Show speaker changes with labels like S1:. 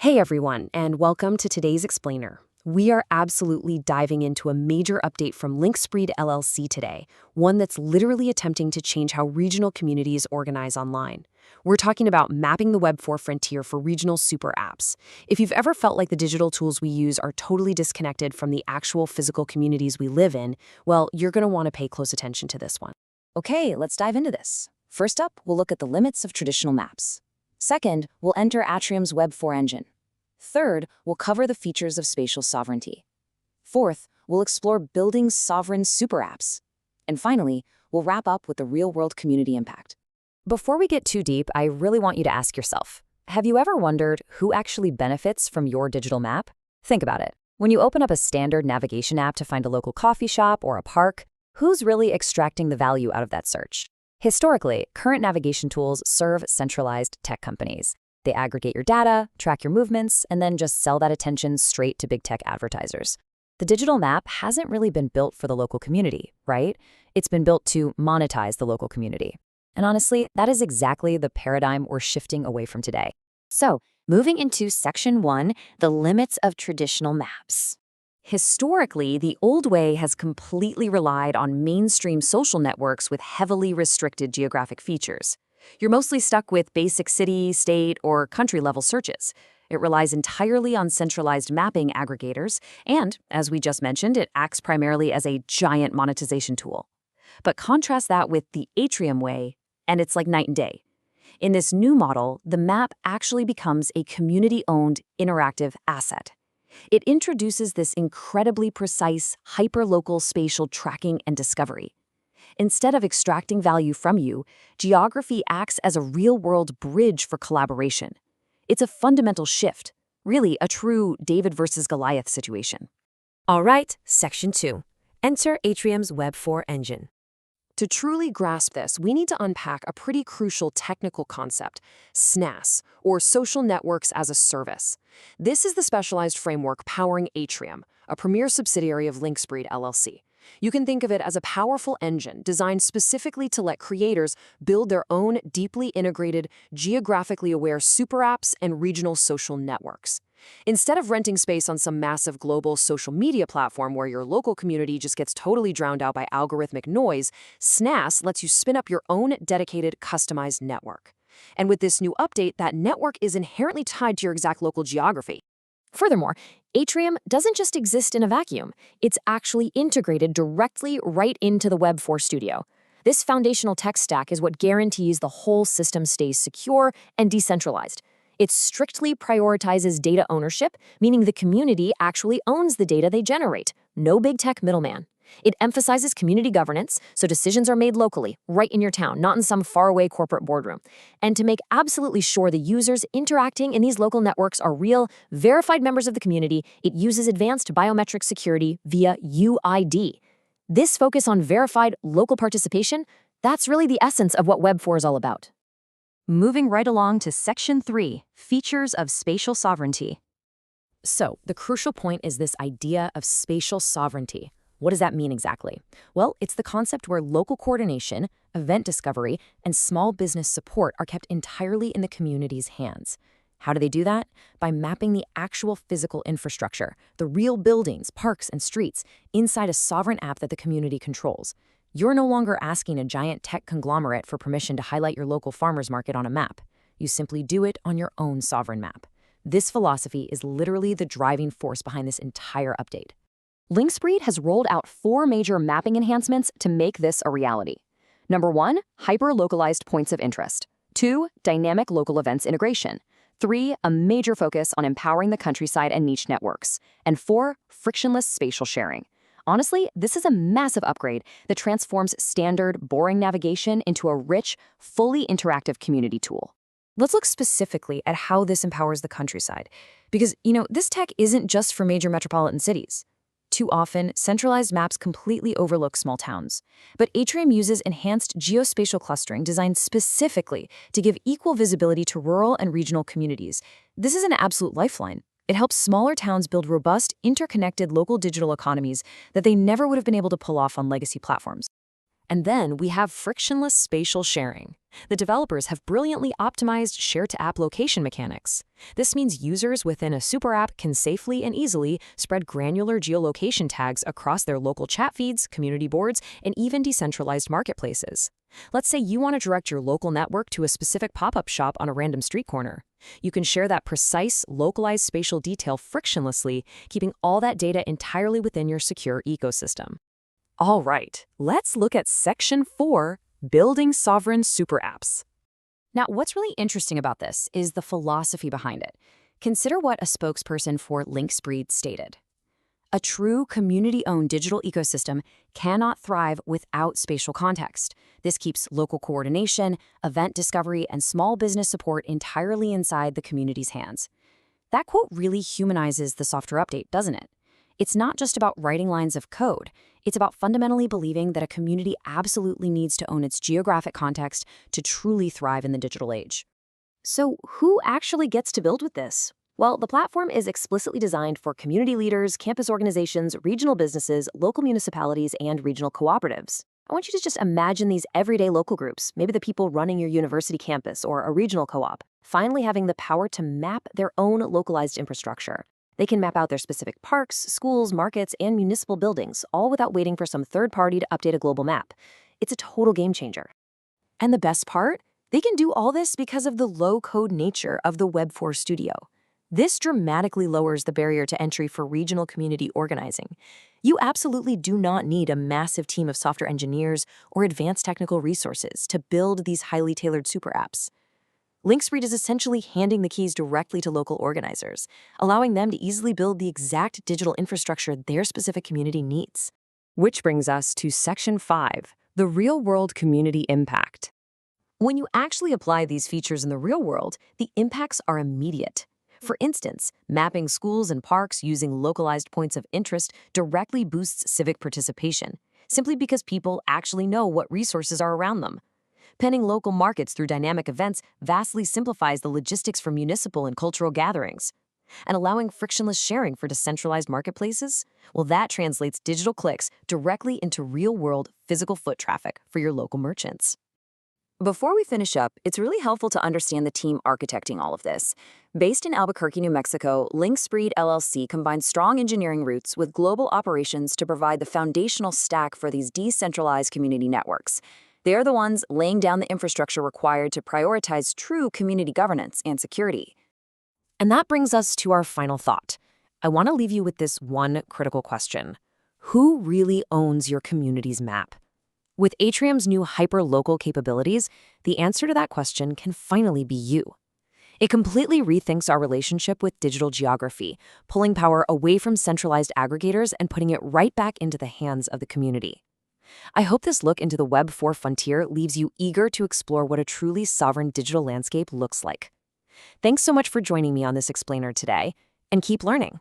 S1: Hey everyone, and welcome to today's Explainer. We are absolutely diving into a major update from Linkspreed LLC today, one that's literally attempting to change how regional communities organize online. We're talking about mapping the Web4 frontier for regional super apps. If you've ever felt like the digital tools we use are totally disconnected from the actual physical communities we live in, well, you're going to want to pay close attention to this one.
S2: Okay, let's dive into this. First up, we'll look at the limits of traditional maps. Second, we'll enter ATRIUM's Web4 engine. Third, we'll cover the features of spatial sovereignty. Fourth, we'll explore building sovereign super apps. And finally, we'll wrap up with the real-world community impact. Before we get too deep, I really want you to ask yourself, have you ever wondered who actually benefits from your digital map? Think about it. When you open up a standard navigation app to find a local coffee shop or a park, who's really extracting the value out of that search? Historically, current navigation tools serve centralized tech companies. They aggregate your data, track your movements, and then just sell that attention straight to big tech advertisers. The digital map hasn't really been built for the local community, right? It's been built to monetize the local community. And honestly, that is exactly the paradigm we're shifting away from today.
S3: So, moving into Section 1, the limits of traditional maps. Historically, the old way has completely relied on mainstream social networks with heavily restricted geographic features. You're mostly stuck with basic city, state, or country-level searches. It relies entirely on centralized mapping aggregators, and, as we just mentioned, it acts primarily as a giant monetization tool. But contrast that with the ATRIUM way, and it's like night and day. In this new model, the map actually becomes a community-owned, interactive asset. It introduces this incredibly precise, hyperlocal spatial tracking and discovery. Instead of extracting value from you, geography acts as a real-world bridge for collaboration. It's a fundamental shift, really a true David versus Goliath situation.
S4: All right, Section 2. Enter ATRIUM's Web4 engine.
S1: To truly grasp this, we need to unpack a pretty crucial technical concept, SNAS, or Social Networks as a Service. This is the specialized framework powering ATRIUM, a premier subsidiary of Linkspreed LLC. You can think of it as a powerful engine designed specifically to let creators build their own deeply integrated, geographically aware super apps and regional social networks. Instead of renting space on some massive global social media platform where your local community just gets totally drowned out by algorithmic noise, SNAS lets you spin up your own dedicated, customized network. And with this new update, that network is inherently tied to your exact local geography.
S3: Furthermore, ATRIUM doesn't just exist in a vacuum. It's actually integrated directly right into the Web4 Studio. This foundational tech stack is what guarantees the whole system stays secure and decentralized. It strictly prioritizes data ownership, meaning the community actually owns the data they generate. No big tech middleman. It emphasizes community governance, so decisions are made locally, right in your town, not in some faraway corporate boardroom. And to make absolutely sure the users interacting in these local networks are real, verified members of the community, it uses advanced biometric security via UID. This focus on verified local participation, that's really the essence of what Web4 is all about.
S2: Moving right along to Section 3, Features of Spatial Sovereignty.
S4: So, the crucial point is this idea of spatial sovereignty. What does that mean exactly? Well, it's the concept where local coordination, event discovery, and small business support are kept entirely in the community's hands. How do they do that? By mapping the actual physical infrastructure, the real buildings, parks, and streets, inside a sovereign app that the community controls. You're no longer asking a giant tech conglomerate for permission to highlight your local farmer's market on a map. You simply do it on your own sovereign map. This philosophy is literally the driving force behind this entire update.
S3: Linkspreed has rolled out 4 major mapping enhancements to make this a reality. Number 1, hyper-localized points of interest. 2, dynamic local events integration. 3, a major focus on empowering the countryside and niche networks. And 4, frictionless spatial sharing. Honestly, this is a massive upgrade that transforms standard, boring navigation into a rich, fully interactive community tool.
S4: Let's look specifically at how this empowers the countryside. Because, this tech isn't just for major metropolitan cities. Too often, centralized maps completely overlook small towns. But ATRIUM uses enhanced geospatial clustering designed specifically to give equal visibility to rural and regional communities. This is an absolute lifeline. It helps smaller towns build robust, interconnected local digital economies that they never would have been able to pull off on legacy platforms. And then we have frictionless spatial sharing. The developers have brilliantly optimized share-to-app location mechanics. This means users within a super app can safely and easily spread granular geolocation tags across their local chat feeds, community boards, and even decentralized marketplaces. Let's say you want to direct your local network to a specific pop-up shop on a random street corner. You can share that precise, localized spatial detail frictionlessly, keeping all that data entirely within your secure ecosystem. All right, let's look at Section 4, Building Sovereign Super Apps.
S3: Now, what's really interesting about this is the philosophy behind it. Consider what a spokesperson for Linkspreed stated. A true community-owned digital ecosystem cannot thrive without spatial context. This keeps local coordination, event discovery, and small business support entirely inside the community's hands. That quote really humanizes the software update, doesn't it? It's not just about writing lines of code. It's about fundamentally believing that a community absolutely needs to own its geographic context to truly thrive in the digital age. So who actually gets to build with this? Well, the platform is explicitly designed for community leaders, campus organizations, regional businesses, local municipalities, and regional cooperatives. I want you to just imagine these everyday local groups, maybe the people running your university campus or a regional co-op, finally having the power to map their own localized infrastructure. They can map out their specific parks, schools, markets, and municipal buildings, all without waiting for some third party to update a global map. It's a total game changer.
S4: And the best part? They can do all this because of the low-code nature of the Web4 Studio. This dramatically lowers the barrier to entry for regional community organizing. You absolutely do not need a massive team of software engineers or advanced technical resources to build these highly tailored super apps. Linkspreed is essentially handing the keys directly to local organizers, allowing them to easily build the exact digital infrastructure their specific community needs.
S1: Which brings us to Section 5, the real-world community impact.
S4: When you actually apply these features in the real world, the impacts are immediate. For instance, mapping schools and parks using localized points of interest directly boosts civic participation, simply because people actually know what resources are around them. Penning local markets through dynamic events vastly simplifies the logistics for municipal and cultural gatherings. And allowing frictionless sharing for decentralized marketplaces? Well, that translates digital clicks directly into real-world physical foot traffic for your local merchants.
S3: Before we finish up, it's really helpful to understand the team architecting all of this. Based in Albuquerque, New Mexico, Linkspreed LLC combines strong engineering roots with global operations to provide the foundational stack for these decentralized community networks. They are the ones laying down the infrastructure required to prioritize true community governance and security.
S4: And that brings us to our final thought. I want to leave you with this one critical question. Who really owns your community's map? With ATRIUM's new hyper-local capabilities, the answer to that question can finally be you. It completely rethinks our relationship with digital geography, pulling power away from centralized aggregators and putting it right back into the hands of the community. I hope this look into the Web4 frontier leaves you eager to explore what a truly sovereign digital landscape looks like. Thanks so much for joining me on this explainer today, and keep learning.